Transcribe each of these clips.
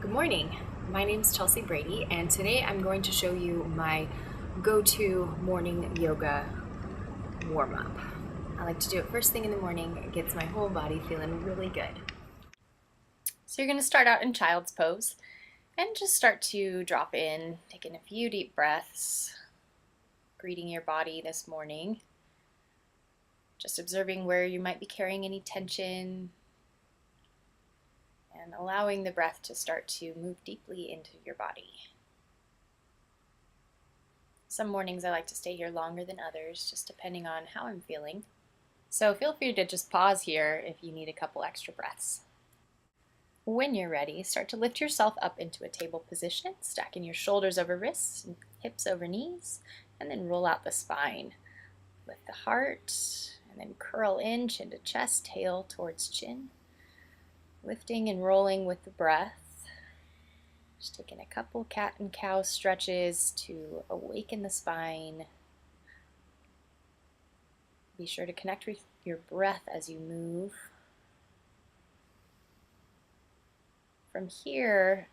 Good morning. My name is Chelsea Brady, and today I'm going to show you my go-to morning yoga warm-up. I like to do it first thing in the morning. It gets my whole body feeling really good. So you're going to start out in child's pose and just start to drop in, taking a few deep breaths, greeting your body this morning, just observing where you might be carrying any tension, and allowing the breath to start to move deeply into your body. Some mornings I like to stay here longer than others, just depending on how I'm feeling. So feel free to just pause here if you need a couple extra breaths. When you're ready, start to lift yourself up into a table position, stacking your shoulders over wrists, and hips over knees, and then roll out the spine. Lift the heart, and then curl in, chin to chest, tail towards chin. Lifting and rolling with the breath. Just taking a couple cat and cow stretches to awaken the spine. Be sure to connect with your breath as you move. From here,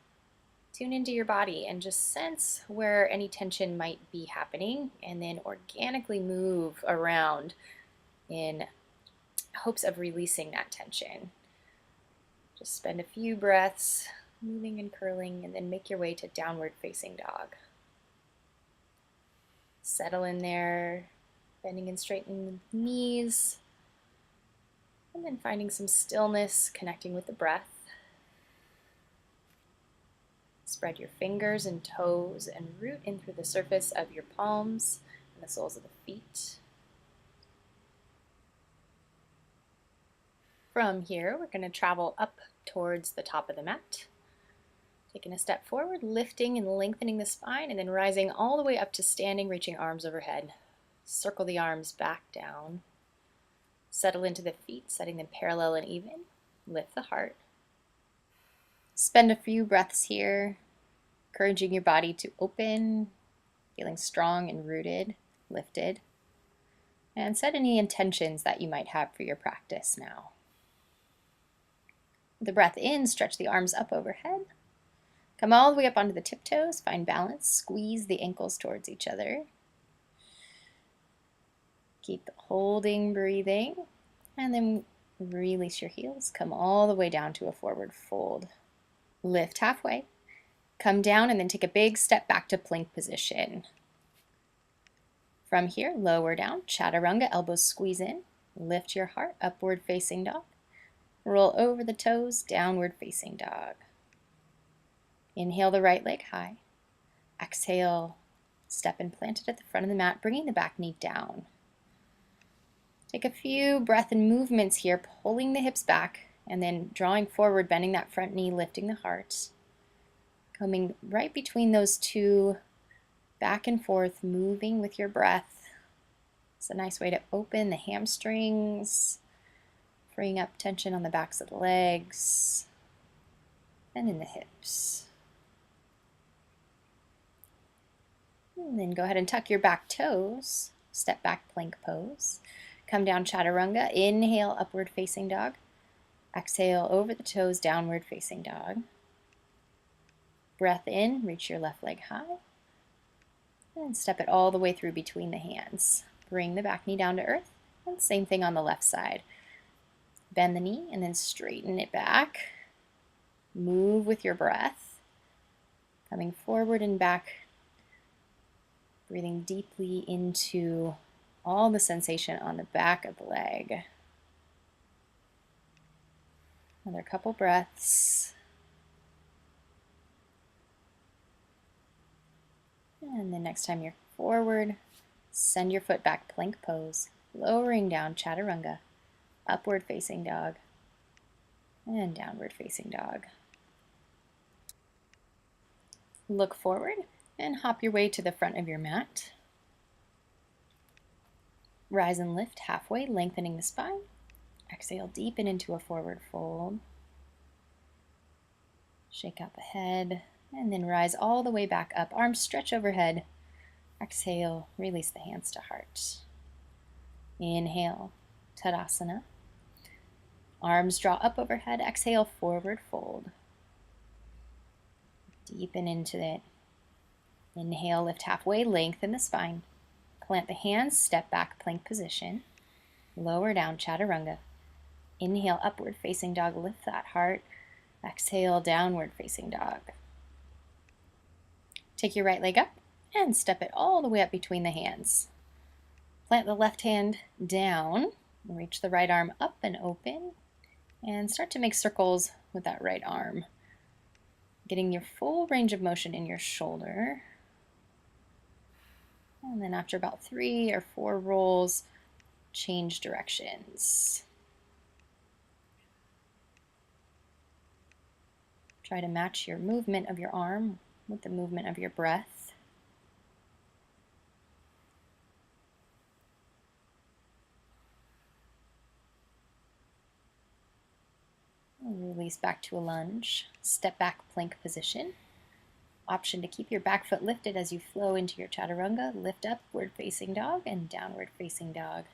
tune into your body and just sense where any tension might be happening, and then organically move around in hopes of releasing that tension. Just spend a few breaths moving and curling, and then make your way to downward facing dog. Settle in there, bending and straightening the knees, and then finding some stillness, connecting with the breath. Spread your fingers and toes and root in through the surface of your palms and the soles of the feet. From here, we're going to travel up towards the top of the mat. Taking a step forward, lifting and lengthening the spine, and then rising all the way up to standing, reaching arms overhead. Circle the arms back down. Settle into the feet, setting them parallel and even. Lift the heart. Spend a few breaths here, encouraging your body to open, feeling strong and rooted, lifted. And set any intentions that you might have for your practice now. With the breath in, stretch the arms up overhead. Come all the way up onto the tiptoes, find balance, squeeze the ankles towards each other. Keep holding, breathing, and then release your heels. Come all the way down to a forward fold. Lift halfway, come down, and then take a big step back to plank position. From here, lower down, chaturanga, elbows squeeze in. Lift your heart, upward facing dog. Roll over the toes, downward facing dog. Inhale the right leg high. Exhale, step and plant it at the front of the mat, bringing the back knee down. Take a few breath and movements here, pulling the hips back and then drawing forward, bending that front knee, lifting the heart. Coming right between those two, back and forth, moving with your breath. It's a nice way to open the hamstrings, freeing up tension on the backs of the legs and in the hips. And then go ahead and tuck your back toes, step back plank pose. Come down chaturanga, inhale upward facing dog. Exhale over the toes, downward facing dog. Breath in, reach your left leg high. And step it all the way through between the hands. Bring the back knee down to earth. And same thing on the left side. Bend the knee and then straighten it back. Move with your breath. Coming forward and back. Breathing deeply into all the sensation on the back of the leg. Another couple breaths. And then next time you're forward, send your foot back, plank pose, lowering down, chaturanga, upward facing dog, and downward facing dog. Look forward and hop your way to the front of your mat. Rise and lift halfway, lengthening the spine. Exhale, deepen into a forward fold. Shake out the head, and then rise all the way back up. Arms stretch overhead. Exhale, release the hands to heart. Inhale, Tadasana. Arms draw up overhead. Exhale, forward fold. Deepen into it. Inhale, lift halfway, lengthen the spine. Plant the hands, step back, plank position. Lower down, chaturanga. Inhale, upward facing dog, lift that heart. Exhale, downward facing dog. Take your right leg up and step it all the way up between the hands. Plant the left hand down, reach the right arm up and open, and start to make circles with that right arm. Getting your full range of motion in your shoulder. And then after about 3 or 4 rolls, change directions. Try to match your movement of your arm with the movement of your breath. And release back to a lunge. Step back, plank position. Option to keep your back foot lifted as you flow into your chaturanga. Lift upward facing dog and downward facing dog.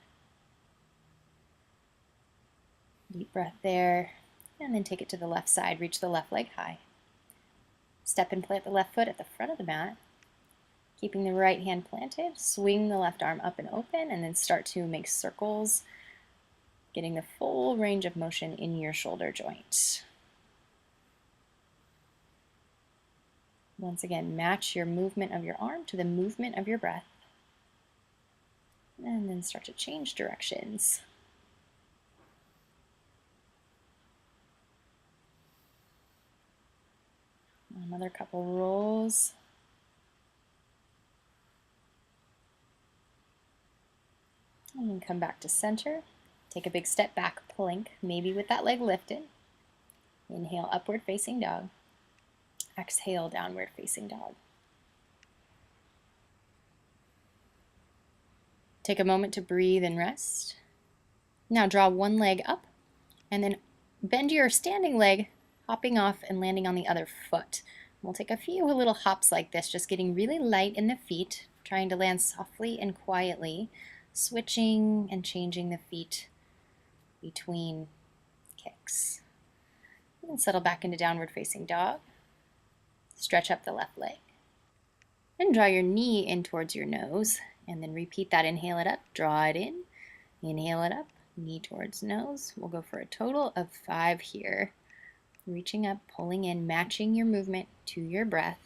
Deep breath there. And then take it to the left side. Reach the left leg high. Step and plant the left foot at the front of the mat. Keeping the right hand planted, swing the left arm up and open, and then start to make circles, getting the full range of motion in your shoulder joint. Once again, match your movement of your arm to the movement of your breath. And then start to change directions. Another couple rolls. And then come back to center. Take a big step back, plank, maybe with that leg lifted. Inhale, upward facing dog. Exhale, downward facing dog. Take a moment to breathe and rest. Now draw one leg up and then bend your standing leg, hopping off and landing on the other foot. We'll take a few little hops like this, just getting really light in the feet, trying to land softly and quietly, switching and changing the feet between kicks. And then settle back into downward facing dog. Stretch up the left leg. And draw your knee in towards your nose. And then repeat that. Inhale it up, draw it in. Inhale it up, knee towards nose. We'll go for a total of 5 here. Reaching up, pulling in, matching your movement to your breath.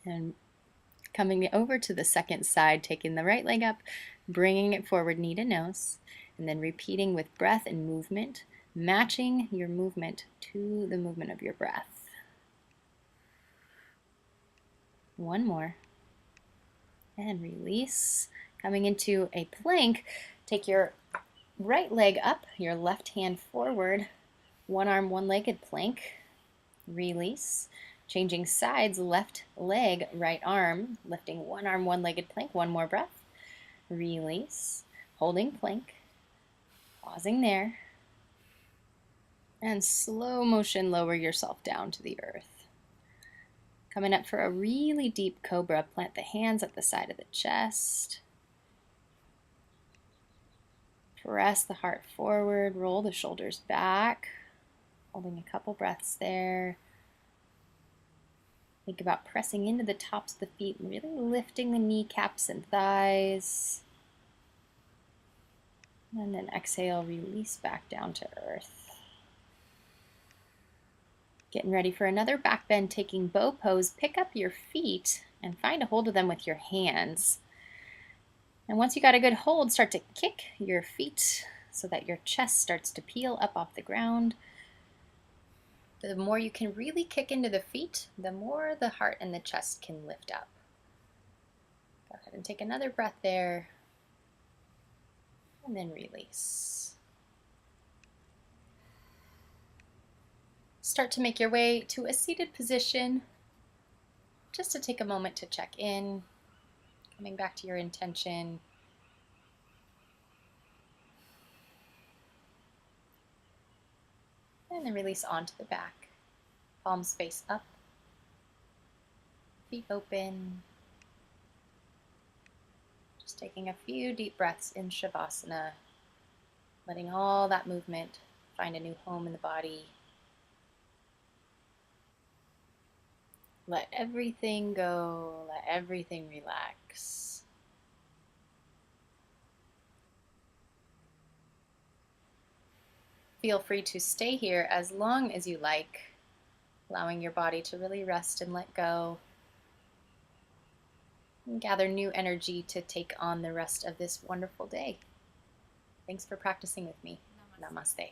And coming over to the second side, taking the right leg up, bringing it forward, knee to nose. And then repeating with breath and movement, matching your movement to the movement of your breath. One more. And release. Coming into a plank, take your right leg up, your left hand forward, one arm, one-legged plank. Release. Changing sides, left leg, right arm, lifting one arm, one-legged plank. One more breath. Release. Holding plank. Pausing there. And slow motion, lower yourself down to the earth. Coming up for a really deep cobra, plant the hands at the side of the chest. Press the heart forward, roll the shoulders back, holding a couple breaths there. Think about pressing into the tops of the feet and really lifting the kneecaps and thighs. And then exhale, release back down to earth. Getting ready for another back bend, taking bow pose. Pick up your feet and find a hold of them with your hands. And once you got a good hold, start to kick your feet so that your chest starts to peel up off the ground. The more you can really kick into the feet, the more the heart and the chest can lift up. Go ahead and take another breath there. And then release. Start to make your way to a seated position, just to take a moment to check in, coming back to your intention. And then release onto the back. Palms face up, feet open. Just taking a few deep breaths in Shavasana, letting all that movement find a new home in the body. Let everything go. Let everything relax. Feel free to stay here as long as you like, allowing your body to really rest and let go, and gather new energy to take on the rest of this wonderful day. Thanks for practicing with me. Namaste.